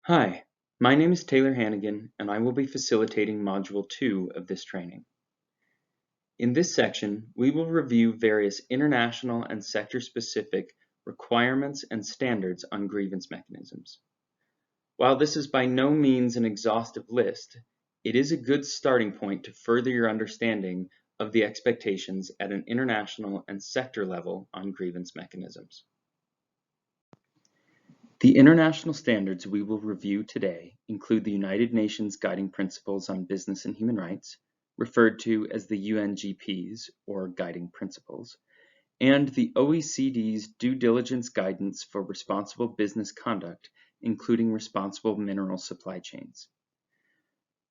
Hi, my name is Taylor Hannigan, and I will be facilitating Module 2 of this training. In this section, we will review various international and sector-specific requirements and standards on grievance mechanisms. While this is by no means an exhaustive list, it is a good starting point to further your understanding of the expectations at an international and sector level on grievance mechanisms. The international standards we will review today include the United Nations Guiding Principles on Business and Human Rights, referred to as the UNGPs, or Guiding Principles, and the OECD's Due Diligence Guidance for Responsible Business Conduct, including responsible mineral supply chains.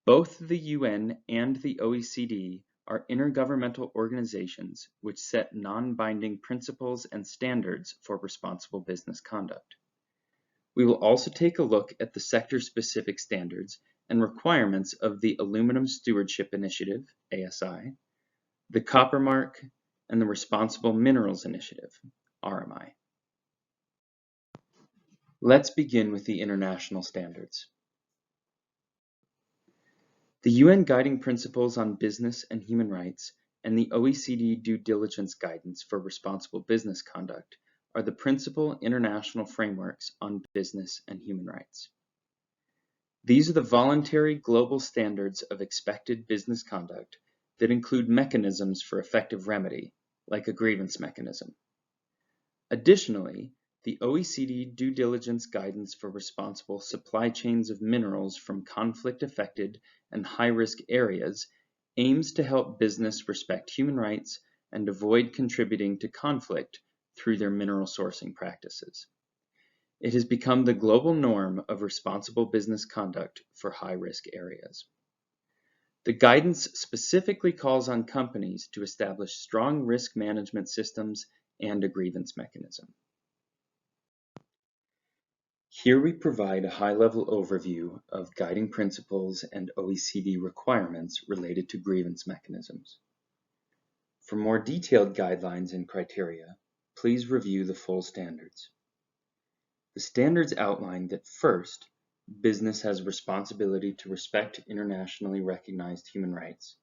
Both the UN and the OECD are intergovernmental organizations which set non-binding principles and standards for responsible business conduct. We will also take a look at the sector-specific standards and requirements of the Aluminum Stewardship Initiative, ASI, the Copper Mark, and the Responsible Minerals Initiative, RMI. Let's begin with the international standards. The UN Guiding Principles on Business and Human Rights and the OECD Due Diligence Guidance for Responsible Business Conduct are the principal international frameworks on business and human rights. These are the voluntary global standards of expected business conduct that include mechanisms for effective remedy, like a grievance mechanism. Additionally, the OECD Due Diligence Guidance for Responsible Supply Chains of Minerals from Conflict-Affected and High-Risk Areas aims to help business respect human rights and avoid contributing to conflict through their mineral sourcing practices. It has become the global norm of responsible business conduct for high-risk areas. The guidance specifically calls on companies to establish strong risk management systems and a grievance mechanism. Here we provide a high-level overview of guiding principles and OECD requirements related to grievance mechanisms. For more detailed guidelines and criteria, please review the full standards. The standards outline that first, business has responsibility to respect internationally recognized human rights.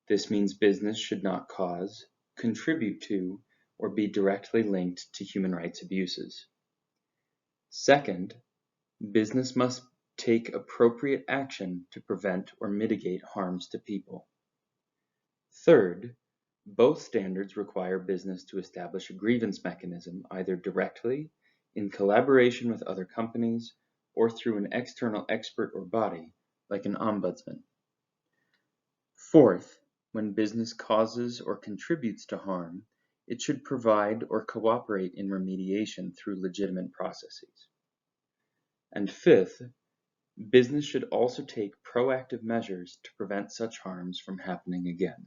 This means business should not cause, contribute to, or be directly linked to human rights abuses. Second, business must take appropriate action to prevent or mitigate harms to people. Third, both standards require business to establish a grievance mechanism either directly, in collaboration with other companies, or through an external expert or body, like an ombudsman. Fourth, when business causes or contributes to harm, it should provide or cooperate in remediation through legitimate processes. And fifth, business should also take proactive measures to prevent such harms from happening again.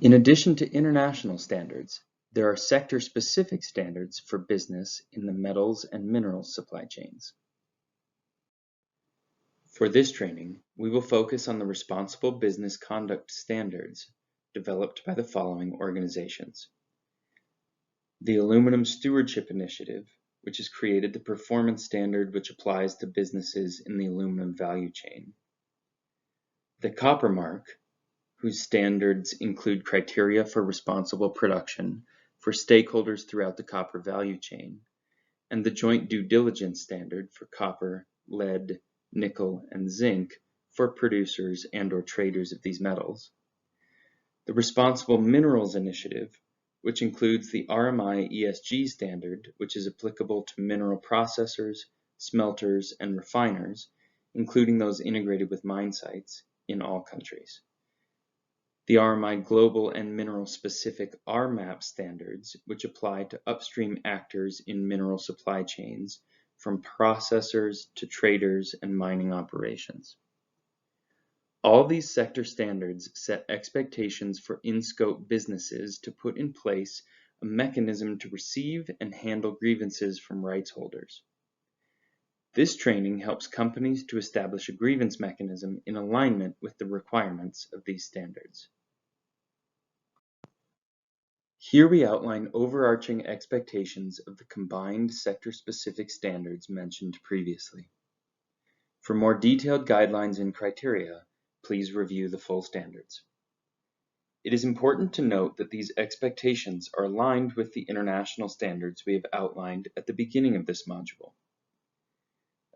In addition to international standards, there are sector-specific standards for business in the metals and minerals supply chains. For this training, we will focus on the responsible business conduct standards developed by the following organizations. The Aluminum Stewardship Initiative, which has created the performance standard which applies to businesses in the aluminum value chain. The Copper Mark, whose standards include criteria for responsible production for stakeholders throughout the copper value chain, and the Joint Due Diligence Standard for copper, lead, nickel, and zinc for producers and/or traders of these metals. The Responsible Minerals Initiative, which includes the RMI ESG standard, which is applicable to mineral processors, smelters, and refiners, including those integrated with mine sites in all countries. The RMI Global and Mineral-Specific RMAP standards, which apply to upstream actors in mineral supply chains, from processors to traders and mining operations. All these sector standards set expectations for in-scope businesses to put in place a mechanism to receive and handle grievances from rights holders. This training helps companies to establish a grievance mechanism in alignment with the requirements of these standards. Here we outline overarching expectations of the combined sector-specific standards mentioned previously. For more detailed guidelines and criteria, please review the full standards. It is important to note that these expectations are aligned with the international standards we have outlined at the beginning of this module.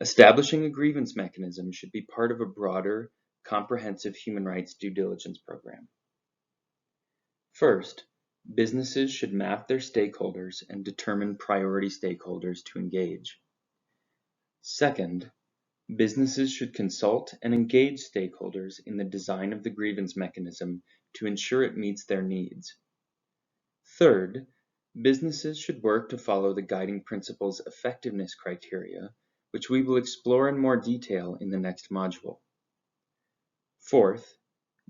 Establishing a grievance mechanism should be part of a broader, comprehensive human rights due diligence program. First, businesses should map their stakeholders and determine priority stakeholders to engage. Second, businesses should consult and engage stakeholders in the design of the grievance mechanism to ensure it meets their needs. Third, businesses should work to follow the guiding principles effectiveness criteria, which we will explore in more detail in the next module. Fourth,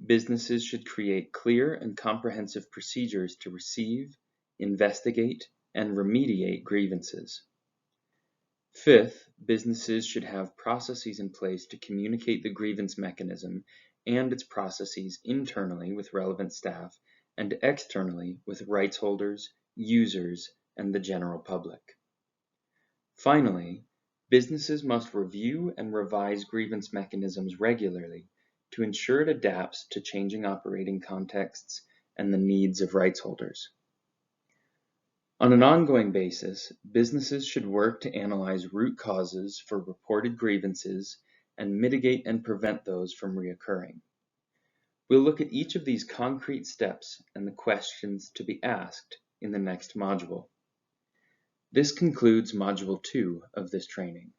businesses should create clear and comprehensive procedures to receive, investigate, and remediate grievances. Fifth, businesses should have processes in place to communicate the grievance mechanism and its processes internally with relevant staff and externally with rights holders, users, and the general public. Finally, businesses must review and revise grievance mechanisms regularly to ensure it adapts to changing operating contexts and the needs of rights holders. On an ongoing basis, businesses should work to analyze root causes for reported grievances and mitigate and prevent those from reoccurring. We'll look at each of these concrete steps and the questions to be asked in the next module. This concludes Module 2 of this training.